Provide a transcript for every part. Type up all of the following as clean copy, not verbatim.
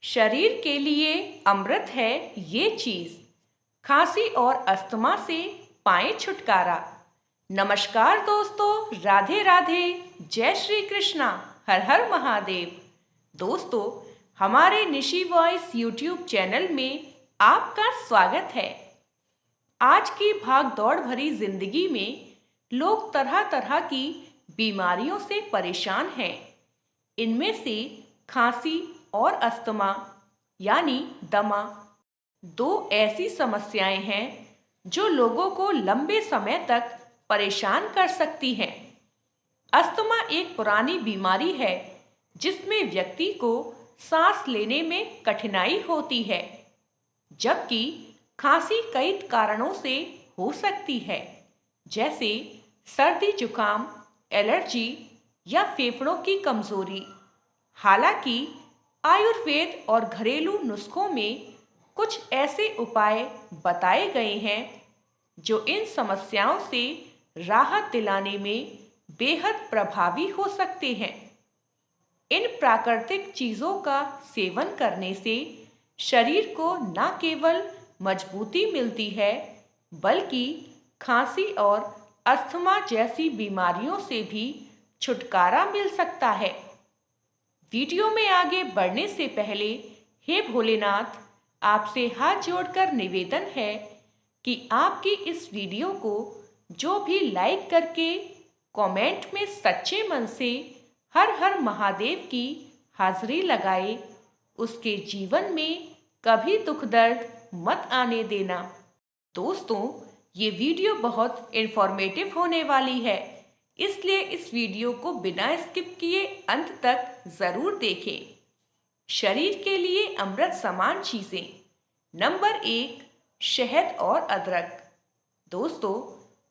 शरीर के लिए अमृत है ये चीज, खांसी और अस्थमा से पाएं छुटकारा। नमस्कार दोस्तों, राधे राधे, जय श्री कृष्णा, हर हर महादेव। दोस्तों, हमारे निशी वॉइस यूट्यूब चैनल में आपका स्वागत है। आज की भाग दौड़ भरी जिंदगी में लोग तरह तरह की बीमारियों से परेशान हैं। इनमें से खांसी और अस्थमा यानी दमा दो ऐसी समस्याएं हैं जो लोगों को लंबे समय तक परेशान कर सकती हैं। अस्थमा एक पुरानी बीमारी है जिसमें व्यक्ति को सांस लेने में कठिनाई होती है, जबकि खांसी कई कारणों से हो सकती है, जैसे सर्दी जुकाम, एलर्जी या फेफड़ों की कमजोरी। हालांकि आयुर्वेद और घरेलू नुस्खों में कुछ ऐसे उपाय बताए गए हैं जो इन समस्याओं से राहत दिलाने में बेहद प्रभावी हो सकते हैं। इन प्राकृतिक चीजों का सेवन करने से शरीर को न केवल मजबूती मिलती है, बल्कि खांसी और अस्थमा जैसी बीमारियों से भी छुटकारा मिल सकता है। वीडियो में आगे बढ़ने से पहले हे भोलेनाथ, आपसे हाथ जोड़कर निवेदन है कि आपकी इस वीडियो को जो भी लाइक करके कमेंट में सच्चे मन से हर हर महादेव की हाजिरी लगाए, उसके जीवन में कभी दुख दर्द मत आने देना। दोस्तों, ये वीडियो बहुत इंफॉर्मेटिव होने वाली है, इसलिए इस वीडियो को बिना स्किप किए अंत तक जरूर देखें। शरीर के लिए अमृत समान चीजें। नंबर 1, शहद और अदरक। दोस्तों,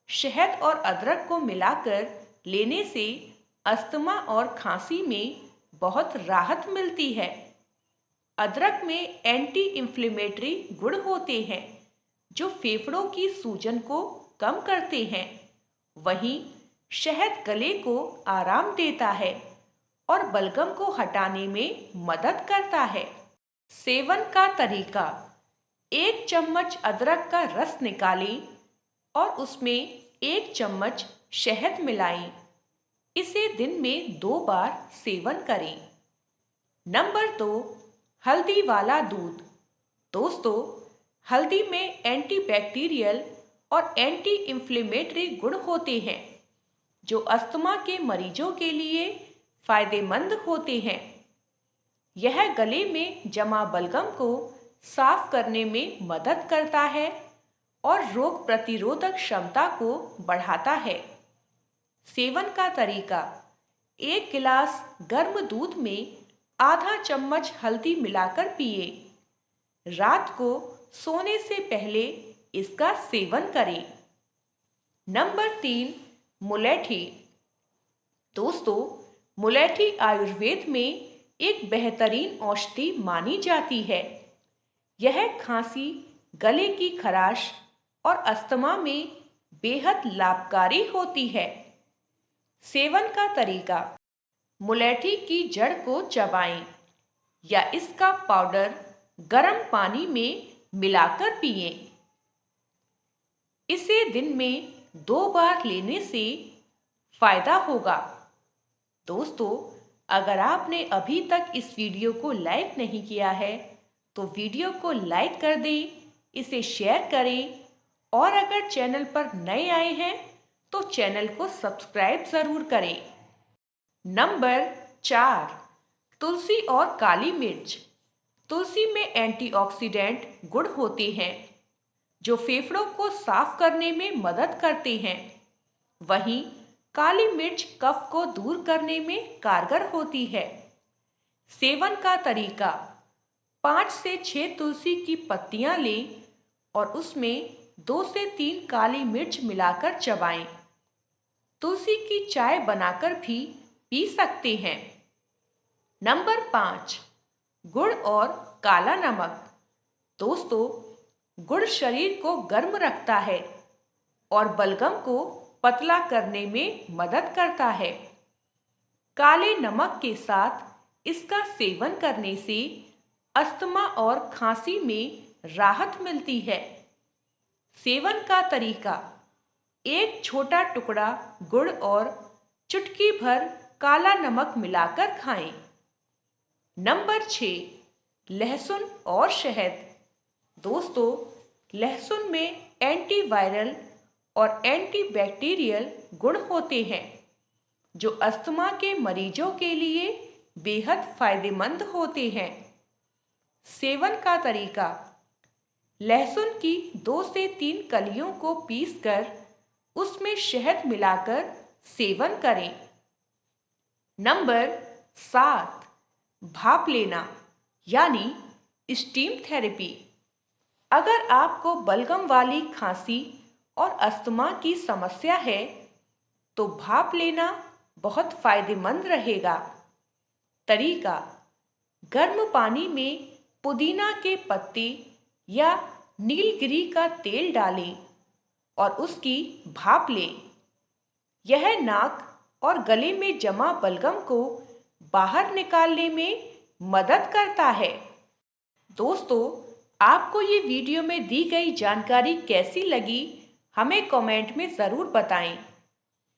शहद और अदरक को मिलाकर लेने से अस्थमा और खांसी में बहुत राहत मिलती है। अदरक में एंटी इंफ्लेमेटरी गुण होते हैं जो फेफड़ों की सूजन को कम करते हैं। वहीं शहद गले को आराम देता है और बलगम को हटाने में मदद करता है। सेवन का तरीका: 1 चम्मच अदरक का रस निकालें और उसमें 1 चम्मच शहद मिलाएं। इसे दिन में 2 बार सेवन करें। नंबर 2, हल्दी वाला दूध। दोस्तों, हल्दी में एंटीबैक्टीरियल और एंटी इंफ्लेमेटरी गुण होते हैं जो अस्थमा के मरीजों के लिए फायदेमंद होते हैं। यह गले में जमा बलगम को साफ करने में मदद करता है और रोग प्रतिरोधक क्षमता को बढ़ाता है। सेवन का तरीका: 1 गिलास गर्म दूध में आधा चम्मच हल्दी मिलाकर पिए। रात को सोने से पहले इसका सेवन करें। नंबर 3, मुलेठी। दोस्तों, मुलेठी आयुर्वेद में एक बेहतरीन औषधि मानी जाती है। यह खांसी, गले की खराश और अस्थमा में बेहद लाभकारी होती है। सेवन का तरीका: मुलेठी की जड़ को चबाएं या इसका पाउडर गर्म पानी में मिलाकर पिएं। इसे दिन में 2 बार लेने से फायदा होगा। दोस्तों, अगर आपने अभी तक इस वीडियो को लाइक नहीं किया है तो वीडियो को लाइक कर दें, इसे शेयर करें और अगर चैनल पर नए आए हैं तो चैनल को सब्सक्राइब जरूर करें। नंबर 4, तुलसी और काली मिर्च। तुलसी में एंटीऑक्सीडेंट गुण होते हैं जो फेफड़ों को साफ करने में मदद करते हैं। वहीं काली मिर्च कफ को दूर करने में कारगर होती है। सेवन का तरीका: 5 से 6 तुलसी की पत्तियां लें और उसमें 2 से 3 काली मिर्च मिलाकर चबाएं। तुलसी की चाय बनाकर भी पी सकते हैं। नंबर 5, गुड़ और काला नमक। दोस्तों, गुड़ शरीर को गर्म रखता है और बलगम को पतला करने में मदद करता है। काले नमक के साथ इसका सेवन करने से अस्थमा और खांसी में राहत मिलती है। सेवन का तरीका: एक छोटा टुकड़ा गुड़ और चुटकी भर काला नमक मिलाकर खाएं। नंबर 6, लहसुन और शहद। दोस्तों, लहसुन में एंटीवायरल और एंटीबैक्टीरियल गुण होते हैं, जो अस्थमा के मरीजों के लिए बेहद फायदेमंद होते हैं। सेवन का तरीका: लहसुन की 2 से 3 कलियों को पीसकर उसमें शहद मिलाकर सेवन करें। नंबर 7, भाप लेना यानी स्टीम थेरेपी। अगर आपको बलगम वाली खांसी और अस्थमा की समस्या है, तो भाप लेना बहुत फायदेमंद रहेगा। तरीका: गर्म पानी में पुदीना के पत्ते या नीलगिरी का तेल डालें और उसकी भाप लें। यह नाक और गले में जमा बलगम को बाहर निकालने में मदद करता है। दोस्तों, आपको ये वीडियो में दी गई जानकारी कैसी लगी, हमें कमेंट में ज़रूर बताएं।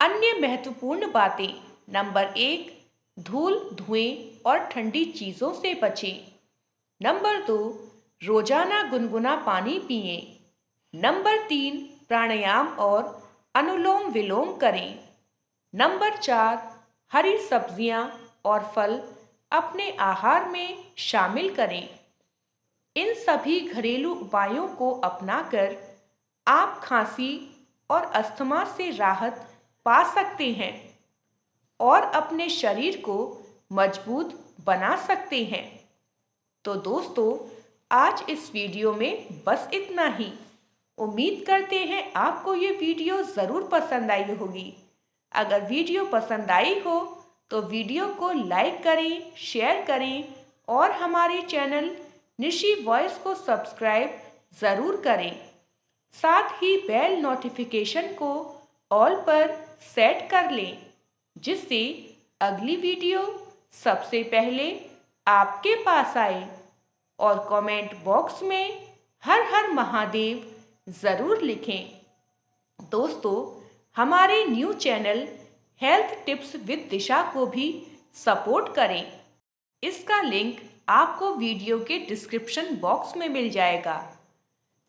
अन्य महत्वपूर्ण बातें: नंबर 1, धूल, धुएं और ठंडी चीज़ों से बचें। नंबर 2, रोजाना गुनगुना पानी पिएं। नंबर 3, प्राणायाम और अनुलोम विलोम करें। नंबर 4, हरी सब्जियां और फल अपने आहार में शामिल करें। इन सभी घरेलू उपायों को अपनाकर आप खांसी और अस्थमा से राहत पा सकते हैं और अपने शरीर को मजबूत बना सकते हैं। तो दोस्तों, आज इस वीडियो में बस इतना ही। उम्मीद करते हैं आपको ये वीडियो ज़रूर पसंद आई होगी। अगर वीडियो पसंद आई हो तो वीडियो को लाइक करें, शेयर करें और हमारे चैनल निशी वॉइस को सब्सक्राइब ज़रूर करें। साथ ही बेल नोटिफिकेशन को ऑल पर सेट कर लें, जिससे अगली वीडियो सबसे पहले आपके पास आए। और कमेंट बॉक्स में हर हर महादेव ज़रूर लिखें। दोस्तों, हमारे new channel health tips with Disha को भी सपोर्ट करें। इसका लिंक आपको वीडियो के डिस्क्रिप्शन बॉक्स में मिल जाएगा।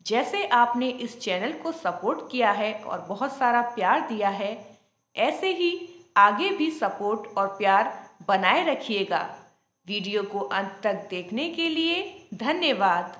जैसे आपने इस चैनल को सपोर्ट किया है और बहुत सारा प्यार दिया है, ऐसे ही आगे भी सपोर्ट और प्यार बनाए रखिएगा। वीडियो को अंत तक देखने के लिए धन्यवाद।